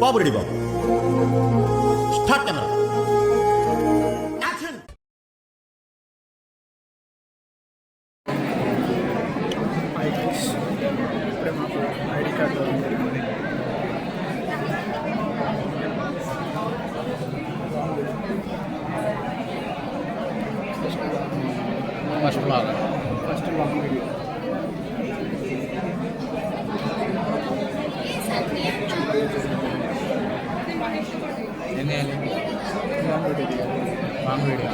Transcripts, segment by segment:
బాబు ready బాబు. Start camera. Action. ఇప్పుడే మాకు ఐడి కార్డు జరిగింది. First long video. Long video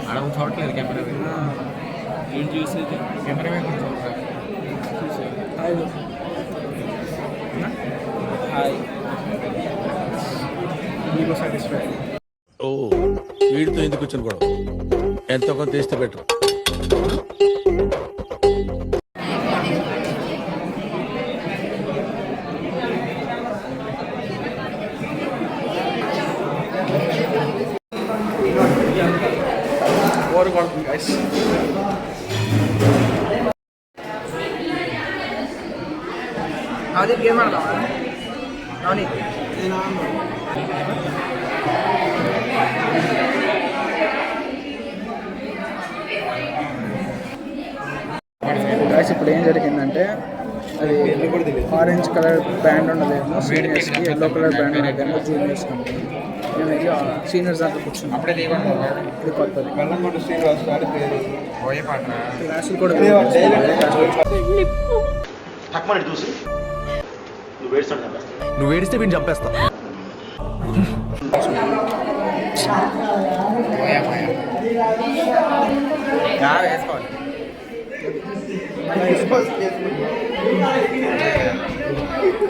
అడవు చూడట్లేదు కెమెరా ఏం చూసేది కెమెరా హాయ్ మీకు సాటిస్ఫై. ఓ వీడితో ఎందుకు వచ్చిన కూడా ఎంతో కొంత తీస్తే బెటర్. బోర్ కొడుతుంది గైస్. అది గేమ్ ఆడదామా? అవునీ గైస్ ఇప్పుడు ఏం జరిగిందంటే అది ఆరెంజ్ కలర్ బ్యాండ్ ఉన్నదేమో సీనియర్స్కి, ఎల్లో కలర్ బ్యాండ్ ఉన్నదేమో జూనియర్స్ కంపెనీ. మేము ఇది సీనియర్స్ దాంట్లో కూర్చున్నాం. ఇది కొత్తది క్లాసులు కూడా తక్కువ చూసి నువ్వు వేస్తాడు కదా. నువ్వు ఏడిస్తే వీడిని చంపేస్తా.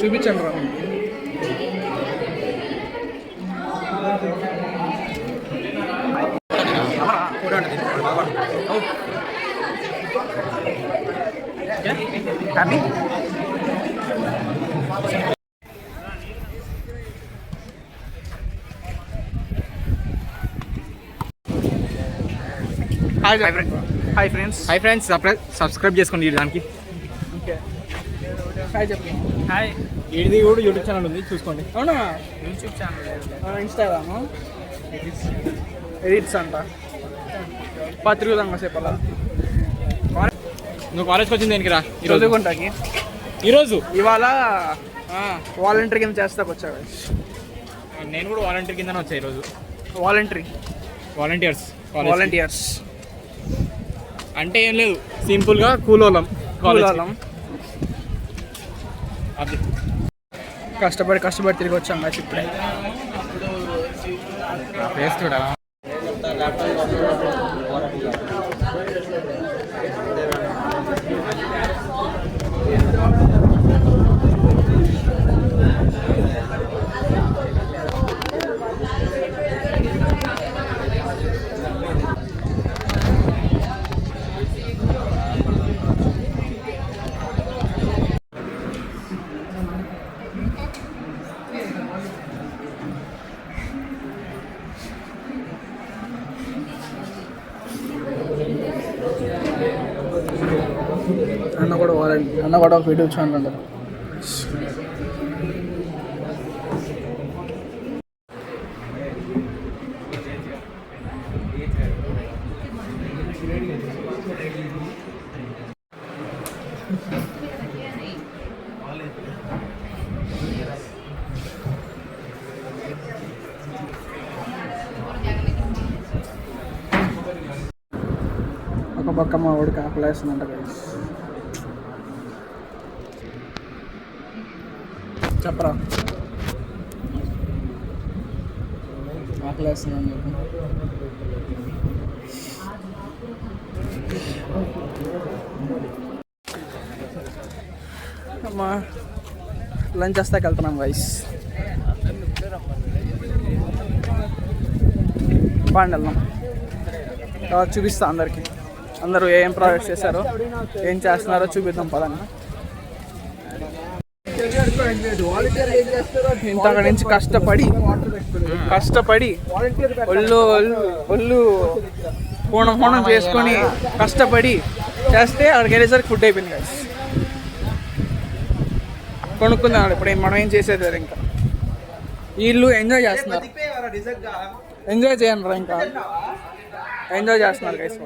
చూపించండి రా. Happy hi friends. సబ్స్క్రైబ్ చేసుకోండి దానికి. ఓకే హాయ్ చెప్పు. హాయ్ ఇది కూడా యూట్యూబ్ ఛానల్ ఉంది, చూసుకోండి. అవునా? యూట్యూబ్ ఛానల్ ఇన్స్టాగ్రాము ఎడిట్స్ అంట పత్రికదంగా చెప్పాలా. నువ్వు కాలేజ్కి వచ్చింది దేనికి రా? చదువుకుంటాకి ఈరోజు ఇవాళ వాలంటరీ కింద చేస్తాకు వచ్చా. నేను కూడా వాలంటీర్ కిందనే వచ్చా ఈరోజు. వాలంటీర్స్ అంటే ఏం లేదు, సింపుల్గా కూలోళ్ళం. అది కష్టపడి తిరిగి వచ్చాం కదా ఇప్పుడే. ఫేస్ కూడా అన్న కూడా ఒక యూట్యూబ్ ఛానల్ ఉండదు. ఒక పక్క మా వాడికి ఆకలేస్తుందంట గైస్. చెప్పరా ఆకలేస్తున్నాను చెప్పు. అమ్మా లంచ్ వస్తాకి వెళ్తున్నాం గైస్. బాగుండి వెళ్దాం. చూపిస్తా అందరికి, అందరూ ఏం ప్రాజెక్ట్స్ చేశారో ఏం చేస్తున్నారో చూపిద్దాం పదండి. ఇంత నుంచి కష్టపడి ఒళ్ళు హోనం చేసుకొని కష్టపడి చేస్తే అక్కడికి వెళ్ళేసరికి ఫుడ్ అయిపోయింది కదా. కొనుక్కుందాం ఇప్పుడు మనం ఏం చేసేది అది. ఇంకా వీళ్ళు ఎంజాయ్ చేస్తున్నారు, ఎంజాయ్ చేయండి రా, ఇంకా ఎంజాయ్ చేస్తున్నారు గైస్.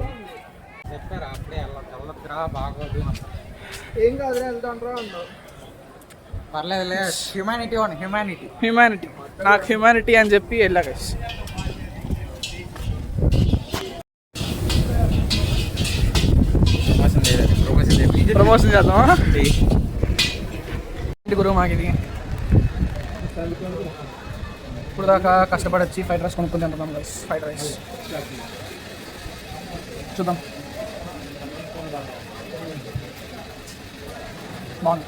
ఏం కాదు వెళ్తాం రా అన్నావు. పర్లేదులే, హ్యూమానిటీ నాకు హ్యూమానిటీ అని చెప్పి వెళ్ళా గైస్. ప్రమోషన్ చేద్దామా గురువు మాకు ఇది. ఇప్పుడు దాకా కష్టపడి వచ్చి ఫ్రైడ్ రైస్ కొనుక్కొని తింటున్నాం గైస్. ఫ్రైడ్ రైస్ చూద్దాం, బాగుంది.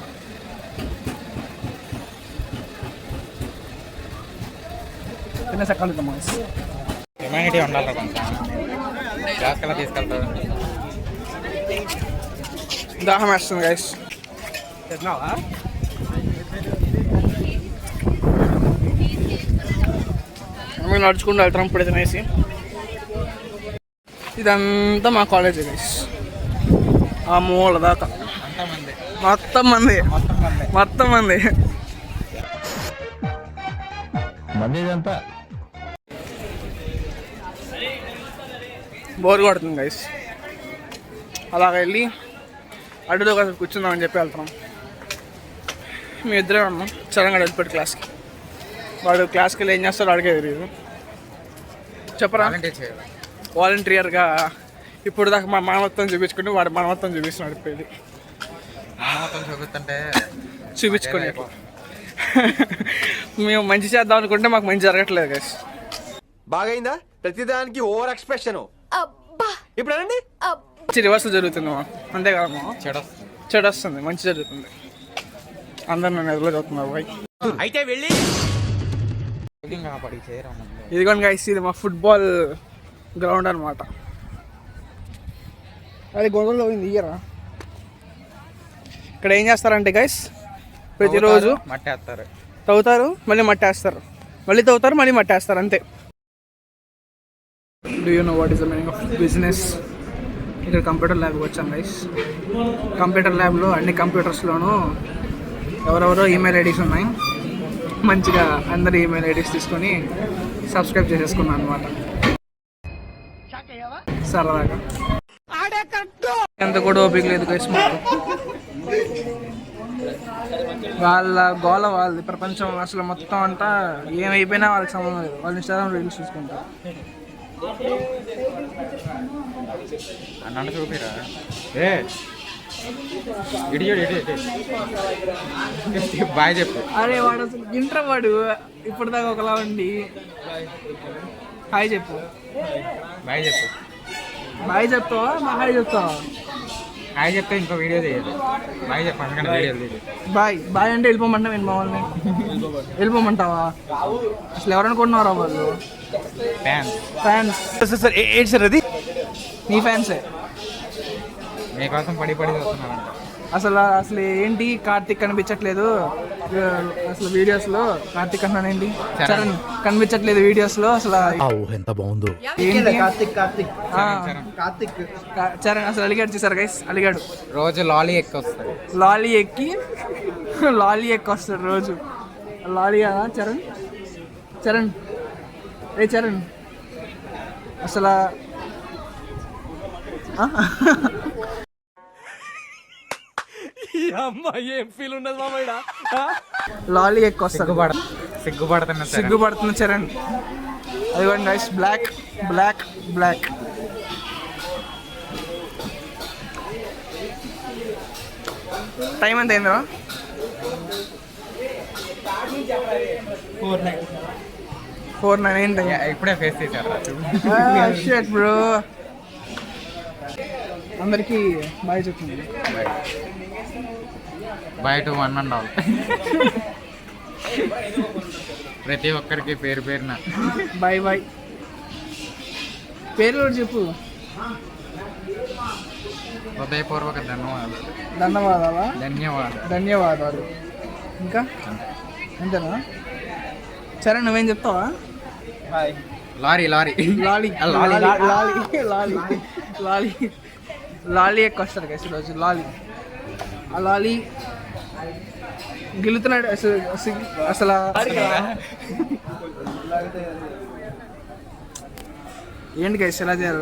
తినే సకాలు ఇద్దాం గైస్. హ్యూమానిటీ ఉండాలి కొంచెం. గ్లాస్ కల్లా తీసుకెళ్తారు. దాహం వేస్తుంది గైస్. మేము నడుచుకుంటూ వెళ్తాం ఇప్పుడు తినేసి. ఇదంతా మా కాలేజ్ గైస్, ఆ మూల దాకా మొత్తం మంది. బోర్ కొడుతుంది గైస్. అలాగ వెళ్ళి అడ్డుతో కాసేపు కూర్చుందామని చెప్పి వెళ్తున్నాం. మీ ఇద్దరే ఉన్నాం. చరణ్ గడు వెళ్ళిపోయాడు క్లాస్కి. వాడు క్లాస్కి వెళ్ళి ఏం చేస్తాడో అడిగే తెలియదు. చెప్పరా, వాలంటీర్గా ఇప్పుడు దాకా మా మానవత్వం చూపించుకుంటే వాడు మానవత్వం చూపిస్తున్నాడు. ఇప్పుడు చూపించుకొని మేము మంచి చేద్దాం అనుకుంటే మాకు మంచి జరగట్లేదు గైస్. బాగైందా? ప్రతిదానికి ఓవర్ ఎక్స్ప్రెషన్. ఇప్పుడు అనండి, మంచి రివర్స్ జరుగుతుంది. అంతే కదమ్మా, చెడు వస్తుంది, మంచి జరుగుతుంది. అందరు నన్ను ఎదురు చదువుతున్నారు బాయ్. అయితే వెళ్ళి ఇదిగోండి గైస్, ఇది మా ఫుట్బాల్ గ్రౌండ్ అనమాట. అది గొడవలో పోయింది ఇయ్యరా. ఇక్కడ ఏం చేస్తారంటే గైస్, ప్రతిరోజు మట్టేస్తారు, తవ్వుతారు, మళ్ళీ మట్టేస్తారు, మళ్ళీ తవ్వుతారు, మళ్ళీ మట్టేస్తారు, అంతే. Do you know what is the meaning of business? ఇక్కడ కంప్యూటర్ ల్యాబ్కి వచ్చాం గైస్. కంప్యూటర్ ల్యాబ్లో అన్ని కంప్యూటర్స్లోనూ ఎవరెవరో ఈమెయిల్ ఐడీస్ ఉన్నాయి. మంచిగా అందరి ఈమెయిల్ ఐడీస్ తీసుకొని సబ్స్క్రైబ్ చేసేసుకున్నాను అనమాట సరదాగా. ఎంత కూడా ఓపిక లేదు గైస్ మాకు. వాళ్ళ గోల వాళ్ళది, ప్రపంచం అసలు మొత్తం అంతా ఏమైపోయినా వాళ్ళకి సంబంధం లేదు. వాళ్ళు ఇన్స్టాగ్రామ్ రీల్స్ చూసుకుంటారు. అన్న చూపిరా బాయ్ చెప్పు. అరే వాడు అసలు ఇంటర్ వాడు ఇప్పటిదాకా ఒకలా ఉండి హాయ్ చెప్పు. బాయ్ చెప్పు. బాయ్ చెప్తావా మా హాయ్ చెప్తావా? హాయ్ చెప్తే ఇంకో వీడియో చేయాలి. బాయ్ చెప్పు, అందుకని వీడియో చేయాలి. బాయ్ అంటే వెళ్ళిపోమంటావు ఏంటి? మా వాళ్ళని వెళ్ళిపోమంటావా? అసలు ఎవరనుకుంటున్నారా వాళ్ళు? ఫ్యాన్స్ సార్ ఏంటి సార్ అది? నీ ఫ్యాన్సే మీకోసం పడి చూస్తున్నారంట. అసలు ఏంటి కార్తిక్ కనిపించట్లేదు అసలు వీడియోస్లో. కార్తిక్ అన్నానేంటి, చరణ్ కనిపించట్లేదు వీడియోస్లో అసలు. ఎంత బాగుందో చరణ్ అసలు అలిగాడు, చూసారు గైస్, అలిగాడు. రోజు లాలీ ఎక్కి వస్తాడు. లాలీ ఎక్కి వస్తాడు రోజు. లాలీ కదా చరణ్ ఏ చరణ్ అసలు ఏం ఫీల్ ఉండదు మామయ్య. లాలీ ఎక్కువ సిగ్గుపడుతున్న చరణ్. అదిగోండి గైస్, బ్లాక్. టైం ఎంత అయిందో? 4:09 ఏంటి? ఇప్పుడే ఫేస్ చేశారు బ్రో. అందరికి బాయ్ చెప్తుంది. Bye to one and all. ప్రతి ఒక్కరికి పేరు పేరున బాయ్. పేరు కూడా చెప్పు. హృదయపూర్వక ధన్యవాదాలు. ధన్యవాదాలా? ధన్యవాదాలు. ఇంకా అంతేనా? సరే నువ్వేం చెప్తావా? లారీ లారీ లాలీ లాలీ లాలీ లాలీ లాలీ లాలీ ఎక్కువ వస్తారు కదా ఈరోజు. లాలీ ఆ లాలీ గెలుతున్నాడు అసలు ఏంటి గైస్ ఎలా చేయాలి?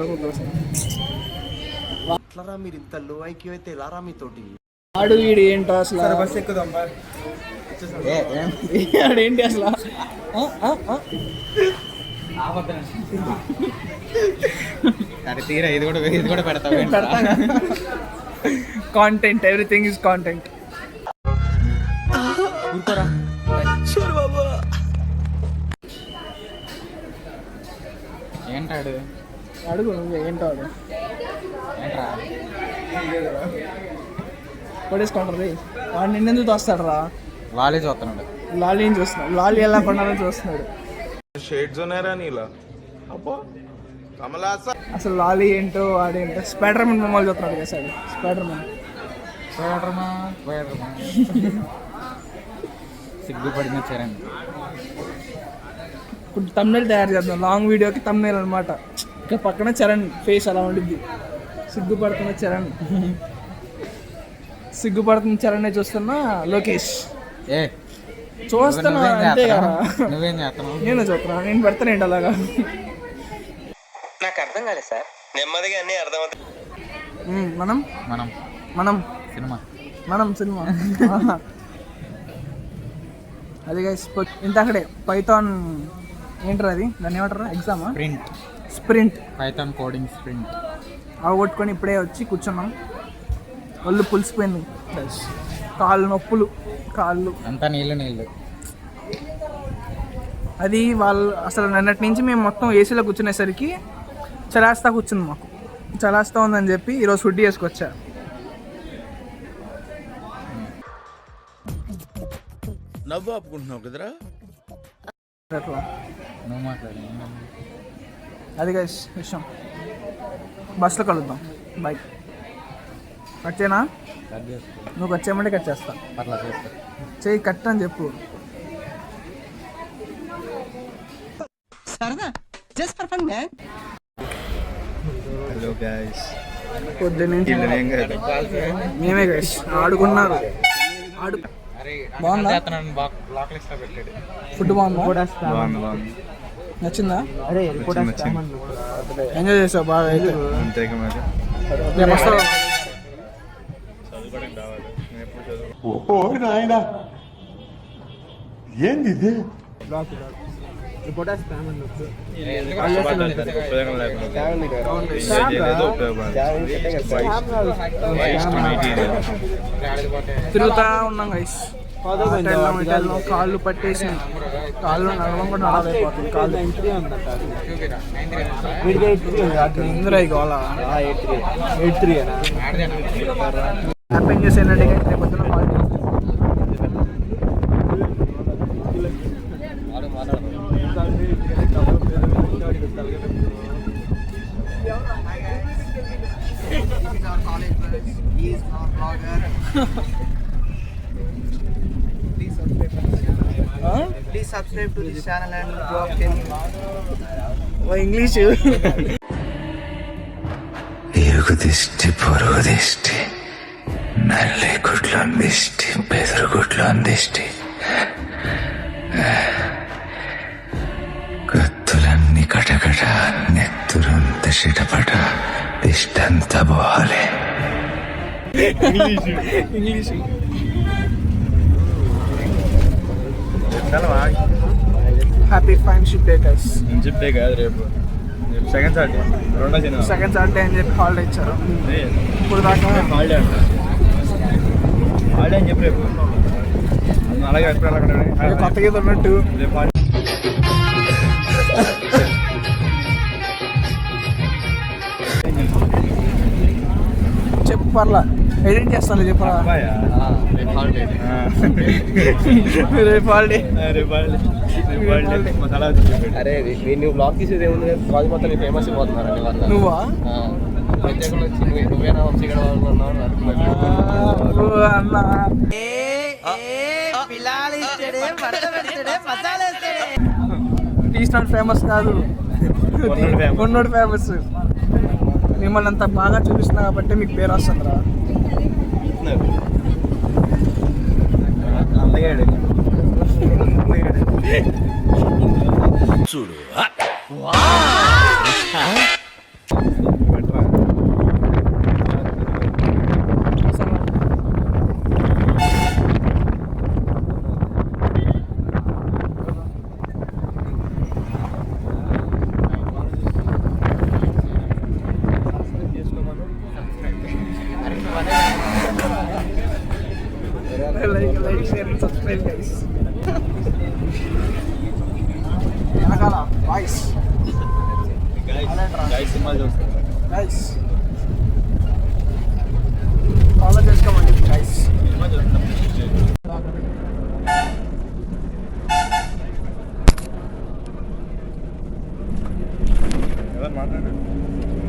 మీరు ఇంత లో ఐక్యూ అయితే ఎలా రా మీతోటి? ఆడు వీడు ఏంటో అసలు బస్ ఎక్కుదాం ఆడేంటి అసలు? అది తీరా ఇది కూడా పెడతావు. Content, everything is content. ఏంటాడు అడుగు నువ్వు ఏంటో అడు. ఏంట్రా పడేసుకుంటారు వాడు నిన్నెందుకు తోస్తాడు రా? లారీ చూస్తున్నాడు. లాలీని చూస్తున్నాడు. లాలీ ఎలా కొనాలని చూస్తున్నాడు. షేడ్స్ ఉన్నారా నీలా? అబ్బో కమలాస అసలు లాలీ ఏంటో వాడేంటో స్పైడర్ మ్యాన్ మమ్మల్ని చూస్తున్నాడు కదా సార్. స్పైడర్ మ్యాన్ సిగ్గుపడిన చరణ్. ఇప్పుడు తమ్నెల్ తయారు చేద్దాం. లాంగ్ వీడియోకి తమ్నెల్ అనమాట. ఇక్కడ పక్కన చరణ్ ఫేస్ అలా ఉండిద్ది. సిగ్గుపడుతున్న చరణ్, సిగ్గుపడుతున్న చరణ్ చూస్తున్నా లోకేష్ ఏ చూస్తున్నా అంతే కదా. నువ్వేం చేస్తున్నావు? నేను చూస్తున్నా, నేను పెడతానండి అలాగా. నాకు అర్థం కాలేదు సార్. నెమ్మదిగా అన్నీ అర్థమవుతాయి. మనం మనం మనం సినిమా మనం సినిమా అది గైస్ ఇంత అక్కడే పైథాన్ ఏంటారు అది, దాన్ని ఏమంటారు? ఎగ్జామా? స్ప్రింట్ పైథాన్ కోడింగ్ స్ప్రింట్ అవగొట్టుకొని ఇప్పుడే వచ్చి కూర్చున్నాం. ఒళ్ళు పులిసిపోయింది, కాళ్ళు నొప్పులు, కాళ్ళు అంతా నీళ్ళు. అది వాళ్ళు అసలు నిన్నటి నుంచి మేము మొత్తం ఏసీలో కూర్చునేసరికి చలాస్తా కూర్చుంది. మాకు చలాస్తా ఉందని చెప్పి ఈరోజు హుడ్డీ వేసుకొచ్చా. నవ్వు ఆపుకుంటున్నావు కదరా? అట్లా నువ్వు మాట్లాడు. అది గైస్ విషయం. బస్సులో కలుద్దాం. బైక్ కట్ చేయనా? నువ్వు కట్ చేయమంటే కట్ చేస్తా. అట్లా చేస్తా. చెయ్యి కట్ అని చెప్పు. Hello guys. పొద్దున్నుంచి మేమే గైస్ ఆడుకున్నారు. బాగుందా? ఫుడ్ బాగుందా? నచ్చిందా? ఎంజాయ్ చేసావు బాగా అయితే? రేపు వస్తావా? ఏంది ఇది? తిరుగుతా ఉన్నాం గైస్. కాళ్ళు పట్టేసి కాళ్ళు నడవడం కూడా నడవలేకపోతుంది. కాళ్ళు ఇందులో గోళ హ్యాపీ న్యూస్ ఏంటంటే రేపు పొద్దున party. Please subscribe to this channel and drop 10. English ఇరుగు దిష్టి, పొరుగు దిష్టి, నల్లి గుడ్లో దిష్టి, బెదురు గుడ్లో దిష్టి, కత్తులన్నీ కటకట, నెత్తురంత చిటపట, దిష్టంత పోవాలి. English happy friendship day guys. చెప్తే కాదు, రేపు సెకండ్ సాటర్డే, రెండో సినిమా సెకండ్ సాటర్డే అని చెప్పి హాలిడే ఇచ్చారు. ఇప్పుడు దాకా హాలిడే అంట. హాలిడే అని చెప్పి రేపు అలాగే కొత్త గీత ఉన్నట్టు. రేపు చెప్పు పర్లా. ఎడిట్ చేస్తాను చెప్పరా రేపు హాలిడే అరే నువ్వు బ్లాగ్ తీసేది ఏముంది రోజు మొత్తం నీ ఫేమస్ అయిపోతున్నారు అని వల్ల నువ్వా ప్రత్యేకంగా వచ్చి నువ్వేనా వంశీగడ వాళ్ళు అన్నా టీ స్టాల్ ఫేమస్ కాదు కొన్నోడు ఫేమస్ మిమ్మల్ని అంత బాగా చూపిస్తున్నా కాబట్టి మీకు పేరు వస్తుందిరా చూడు like, share and subscribe guys. వెనకాల వాయిస్ సినిమా చూస్తాను గైస్ ఫాలో చేసుకోమండి గైస్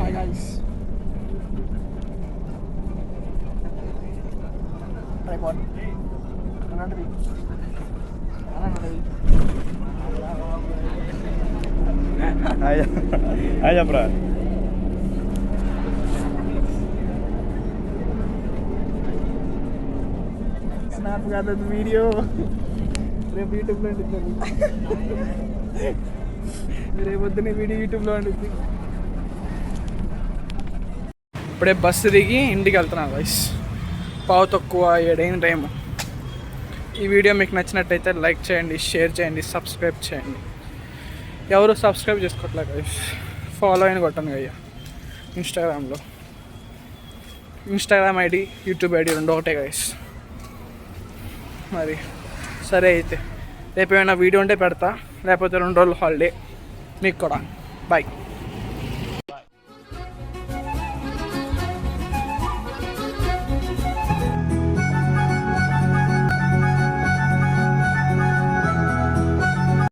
హాయ్ గైస్ ట్రైపాడ్ అనండి హాయ్ చెప్పరా స్నాప్ కాదు వీడియో రేపు యూట్యూబ్లో ఉంటుంది రేపు పొద్దున్నే వీడియో యూట్యూబ్లో ఉంటుంది ఇప్పుడే బస్సు దిగి ఇంటికి వెళ్తున్నాను వైస్ పావు తక్కువ 7 టైము ఈ వీడియో మీకు నచ్చినట్టయితే లైక్ చేయండి షేర్ చేయండి సబ్స్క్రైబ్ చేయండి ఎవరు సబ్స్క్రైబ్ చేసుకోవట్లేదు గైస్ ఫాలో అయిన కొట్టండి అయ్యా ఇన్స్టాగ్రామ్ ఐడి యూట్యూబ్ ఐడి 2 ఒకటే గైస్ మరి సరే అయితే రేపు ఏమైనా వీడియో ఉంటే పెడతా లేకపోతే 2 రోజులు హాలిడే మీకు కూడా బాయ్